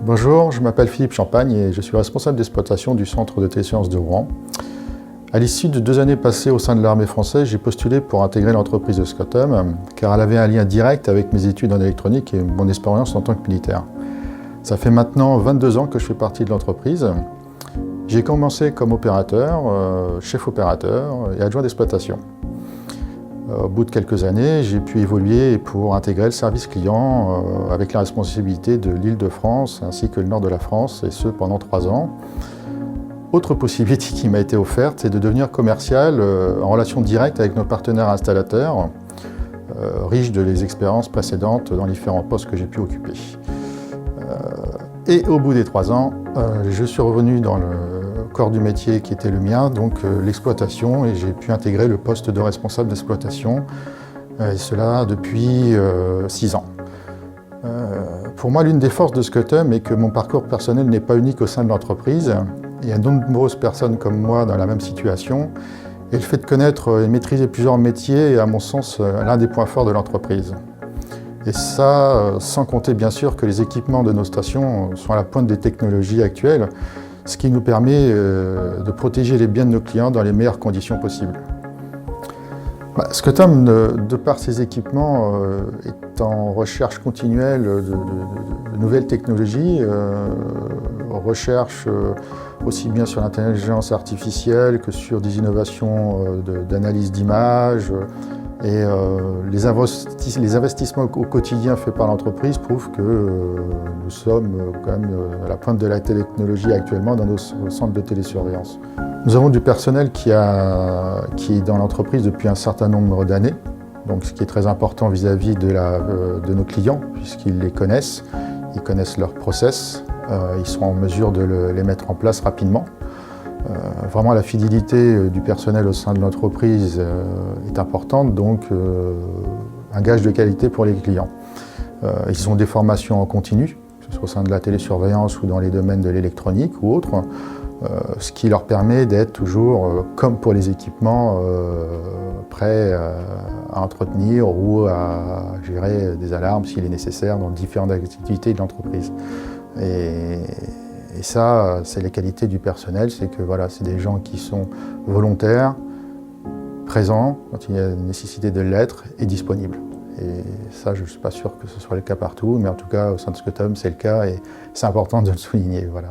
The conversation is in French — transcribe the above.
Bonjour, je m'appelle Philippe Champagne et je suis responsable d'exploitation du centre de télésurveillance de Rouen. À l'issue de 2 années passées au sein de l'armée française, j'ai postulé pour intégrer l'entreprise de Scotum, car elle avait un lien direct avec mes études en électronique et mon expérience en tant que militaire. Ça fait maintenant 22 ans que je fais partie de l'entreprise. J'ai commencé comme opérateur, chef opérateur et adjoint d'exploitation. Au bout de quelques années, j'ai pu évoluer pour intégrer le service client avec la responsabilité de l'Île-de-France ainsi que le nord de la France, et ce pendant 3 ans. Autre possibilité qui m'a été offerte, c'est de devenir commercial en relation directe avec nos partenaires installateurs, riches de les expériences précédentes dans les différents postes que j'ai pu occuper. Et au bout des 3 ans, je suis revenu dans le corps du métier qui était le mien, donc l'exploitation, et j'ai pu intégrer le poste de responsable d'exploitation, et cela depuis 6 ans. Pour moi, l'une des forces de Scotum est que mon parcours personnel n'est pas unique au sein de l'entreprise. Il y a de nombreuses personnes comme moi dans la même situation, et le fait de connaître et maîtriser plusieurs métiers est, à mon sens, l'un des points forts de l'entreprise. Et ça, sans compter bien sûr que les équipements de nos stations sont à la pointe des technologies actuelles, ce qui nous permet de protéger les biens de nos clients dans les meilleures conditions possibles. Scotum, de par ses équipements, est en recherche continuelle de nouvelles technologies, recherche aussi bien sur l'intelligence artificielle que sur des innovations d'analyse d'images. Et les investissements au quotidien faits par l'entreprise prouvent que nous sommes quand même à la pointe de la technologie actuellement dans nos centres de télésurveillance. Nous avons du personnel qui est dans l'entreprise depuis un certain nombre d'années, donc ce qui est très important vis-à-vis de nos clients, puisqu'ils les connaissent, ils connaissent leurs process, ils sont en mesure de les mettre en place rapidement. Vraiment, la fidélité du personnel au sein de l'entreprise est importante, donc un gage de qualité pour les clients. Ils ont des formations en continu, que ce soit au sein de la télésurveillance ou dans les domaines de l'électronique ou autres, ce qui leur permet d'être toujours, comme pour les équipements, prêts à entretenir ou à gérer des alarmes s'il est nécessaire dans différentes activités de l'entreprise. Et ça, c'est les qualités du personnel, c'est que voilà, c'est des gens qui sont volontaires, présents quand il y a une nécessité de l'être et disponibles. Et ça, je ne suis pas sûr que ce soit le cas partout, mais en tout cas, au sein de Scotum, c'est le cas et c'est important de le souligner. Voilà.